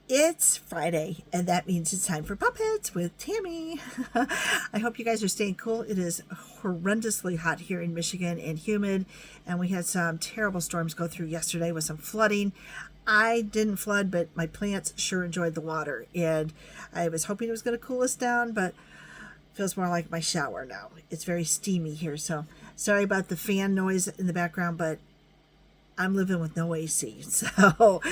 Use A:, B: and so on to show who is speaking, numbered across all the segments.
A: It's Friday, and that means it's time for Puppets with Tammy. I hope you guys are staying cool. It is horrendously hot here in Michigan and humid, and we had some terrible storms go through yesterday with some flooding. I didn't flood, but my plants sure enjoyed the water, and I was hoping it was going to cool us down, but it feels more like my shower now. It's very steamy here, so sorry about the fan noise in the background, but I'm living with no AC, so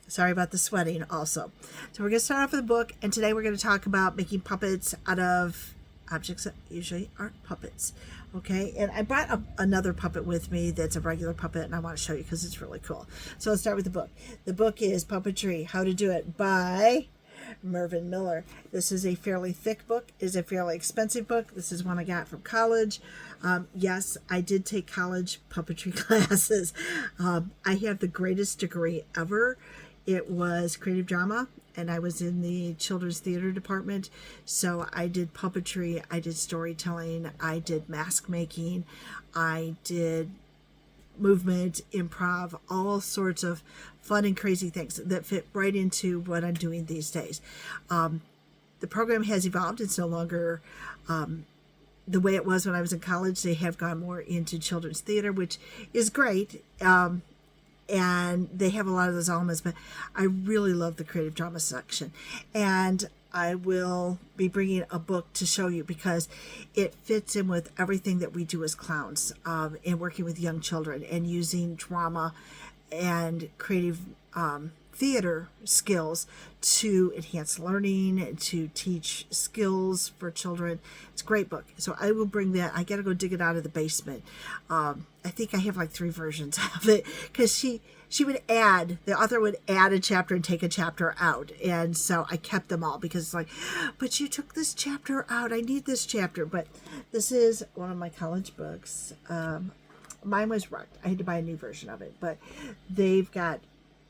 A: sorry about the sweating also. So we're going to start off with a book, and today we're going to talk about making puppets out of objects that usually aren't puppets. Okay, and I brought another puppet with me that's a regular puppet, and I want to show you because it's really cool. So let's start with the book. The book is Puppetry, How to Do It by Mervyn Miller. This is a fairly thick book. It is a fairly expensive book. This is one I got from college. Yes, I did take college puppetry classes. I have the greatest degree ever. It was creative drama, and I was in the children's theater department. So I did puppetry, I did storytelling, I did mask making, I did movement, improv, all sorts of fun and crazy things that fit right into what I'm doing these days. The program has evolved. It's no longer the way it was when I was in college. They have gone more into children's theater, which is great. And they have a lot of those elements, but I really love the creative drama section. And I will be bringing a book to show you because it fits in with everything that we do as clowns, and working with young children and using drama and creative theater skills to enhance learning, to teach skills for children. It's a great book. So I will bring that. I got to go dig it out of the basement. I think I have like 3 versions of it because the author would add a chapter and take a chapter out. And so I kept them all because it's like, but you took this chapter out. I need this chapter. But this is one of my college books. Mine was wrecked. I had to buy a new version of it. But they've got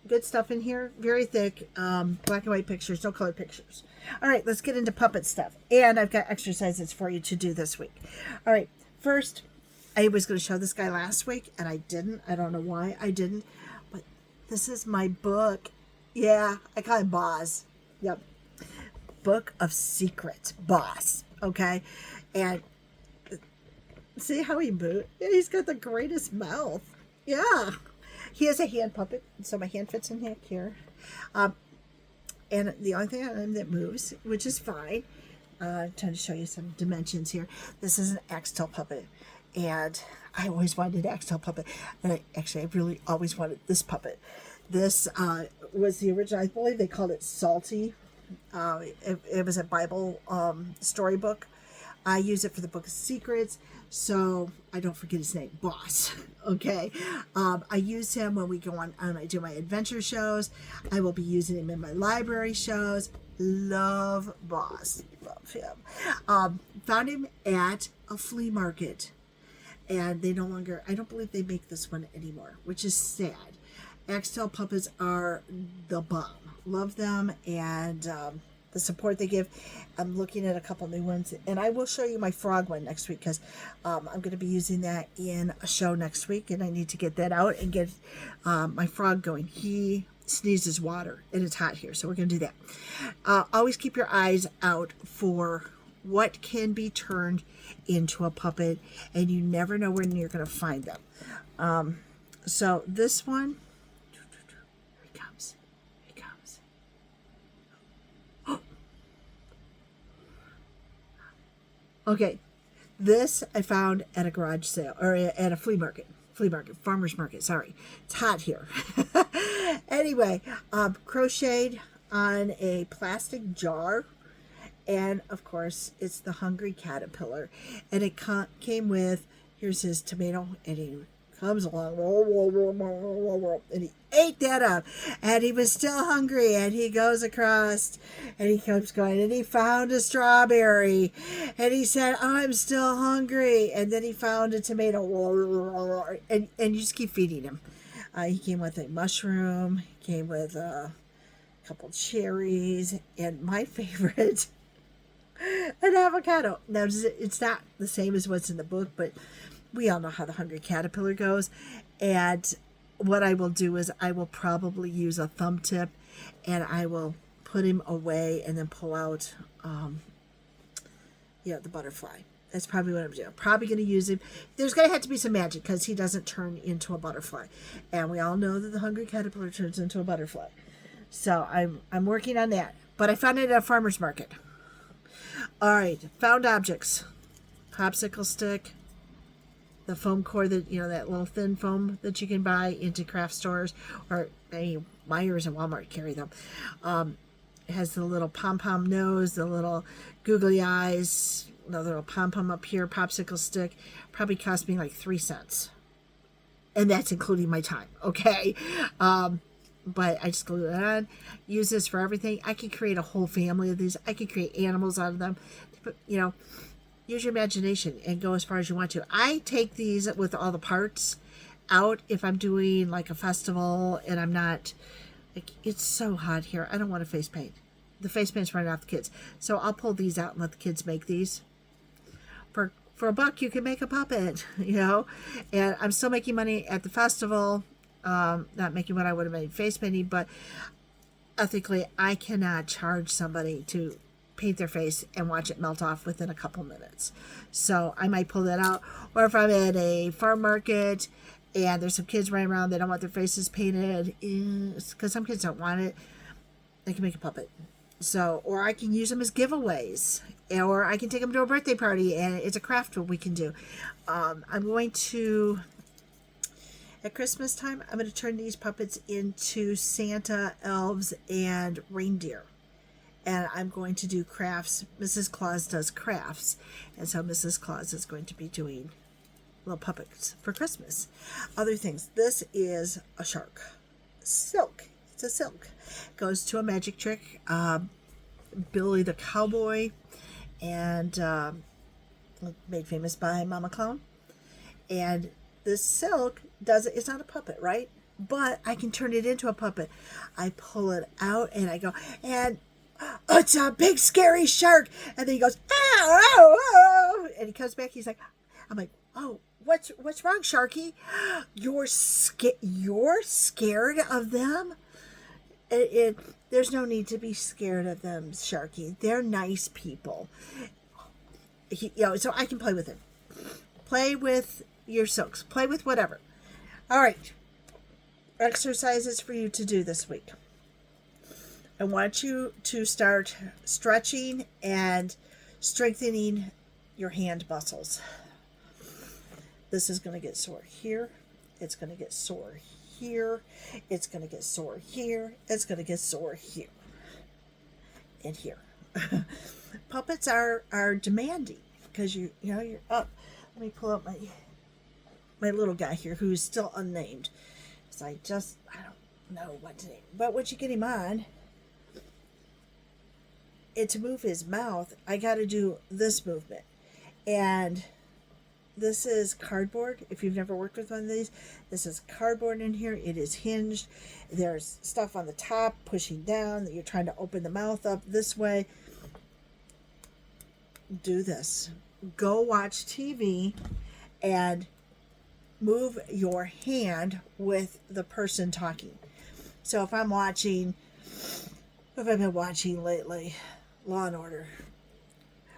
A: good stuff in here. Very thick. Black and white pictures. No color pictures. All right, let's get into puppet stuff. And I've got exercises for you to do this week. All right, first, I was going to show this guy last week, and I didn't. I don't know why I didn't. But this is my book. Yeah, I call him Boss. Yep. Book of Secrets. Boss. Okay? And see how he moves? He's got the greatest mouth. Yeah. He has a hand puppet, so my hand fits in here. And the only thing on him that moves, which is fine. I'm trying to show you some dimensions here. This is an Axtell puppet. And I always wanted an Axtell puppet. And I really always wanted this puppet. This was the original. I believe they called it Salty. It was a Bible storybook. I use it for the Book of Secrets, so I don't forget his name, Boss. Okay, I use him when we go on I do my adventure shows. I will be using him in my library shows. Love Boss, love him. Found him at a flea market, and they no longer. I don't believe they make this one anymore, which is sad. Axtell puppets are the bomb. Love them, and the support they give. I'm looking at a couple new ones, and I will show you my frog one next week because I'm going to be using that in a show next week, and I need to get that out and get my frog going. He sneezes water, and it's hot here, so we're going to do that. Always keep your eyes out for what can be turned into a puppet, and you never know when you're going to find them. So this one, okay, this I found at a garage sale, or at a farmer's market, sorry. It's hot here. Anyway, crocheted on a plastic jar, and of course, it's the Hungry Caterpillar. And it came with, here's his tomato, and he comes along, and he ate that up, and he was still hungry, and he goes across, and he keeps going, and he found a strawberry, and he said, I'm still hungry, and then he found a tomato, and you just keep feeding him. He came with a mushroom, he came with a couple cherries, and my favorite, an avocado. Now, it's not the same as what's in the book, but we all know how the Hungry Caterpillar goes. And what I will do is I will probably use a thumb tip, and I will put him away and then pull out, the butterfly. That's probably what I'm doing. I'm probably going to use him. There's going to have to be some magic because he doesn't turn into a butterfly. And we all know that the hungry caterpillar turns into a butterfly. So I'm working on that. But I found it at a farmer's market. All right. Found objects. Popsicle stick. The foam core, that that little thin foam that you can buy into craft stores, or Myers and Walmart carry them. It has the little pom-pom nose, the little googly eyes, the little pom-pom up here, popsicle stick. Probably cost me like 3 cents. And that's including my time, okay? But I just glue it on. Use this for everything. I could create a whole family of these. I could create animals out of them. But, use your imagination and go as far as you want to. I take these with all the parts out if I'm doing like a festival and I'm not... Like, it's so hot here. I don't want to face paint. The face paint's running off the kids. So I'll pull these out and let the kids make these. For $1, you can make a puppet, And I'm still making money at the festival. Not making what I would have made face painting, but ethically, I cannot charge somebody to paint their face and watch it melt off within a couple minutes. So I might pull that out. Or if I'm at a farm market and there's some kids running around, they don't want their faces painted, because some kids don't want it, I can make a puppet. So, or I can use them as giveaways, or I can take them to a birthday party, and it's a craft what we can do. I'm going to, at Christmas time, I'm going to turn these puppets into Santa, elves, and reindeer. And I'm going to do crafts. Mrs. Claus does crafts, and so Mrs. Claus is going to be doing little puppets for Christmas. Other things. This is a shark. Silk. It's a silk. Goes to a magic trick. Billy the Cowboy, and made famous by Mama Clown. And this silk it's not a puppet, right? But I can turn it into a puppet. I pull it out and I go, and it's a big scary shark. And then he goes, ow, ow, ow. And he comes back. I'm like, oh, what's wrong, Sharky? You're scared of them? There's no need to be scared of them, Sharky. They're nice people. So I can play with it. Play with your silks. Play with whatever. All right. Exercises for you to do this week. I want you to start stretching and strengthening your hand muscles. This is going to get sore here. It's going to get sore here. It's going to get sore here. It's going to get sore here. And here. Puppets are demanding because you're up. Let me pull up my little guy here who's still unnamed. So I don't know what to name. But once you get him on, and to move his mouth, I got to do this movement. And this is cardboard. If you've never worked with one of these, this is cardboard in here. It is hinged. There's stuff on the top pushing down that you're trying to open the mouth up this way. Do this. Go watch TV and move your hand with the person talking. So if I've been watching lately, Law and Order,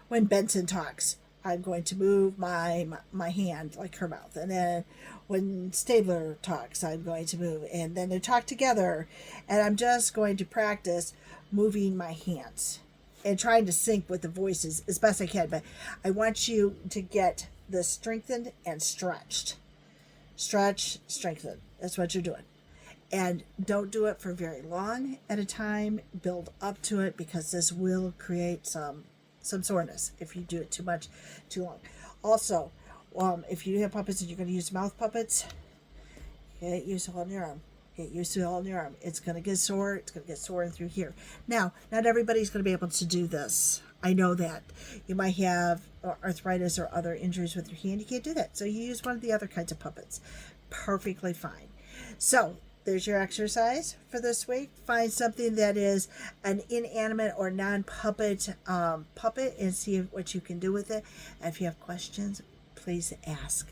A: when Benson talks, I'm going to move my hand like her mouth. And then when Stabler talks, I'm going to move. And then they talk together. And I'm just going to practice moving my hands and trying to sync with the voices as best I can. But I want you to get this strengthened and stretched. Stretch, strengthen. That's what you're doing. And don't do it for very long at a time. Build up to it, because this will create some soreness if you do it too much, too long. Also, if you have puppets and you're going to use mouth puppets, get used to holding your arm. Get used to holding your arm. It's going to get sore. It's going to get sore in through here. Now, not everybody's going to be able to do this. I know that. You might have arthritis or other injuries with your hand. You can't do that. So you use one of the other kinds of puppets. Perfectly fine. So there's your exercise for this week. Find something that is an inanimate or non-puppet puppet and see what you can do with it. And if you have questions, please ask.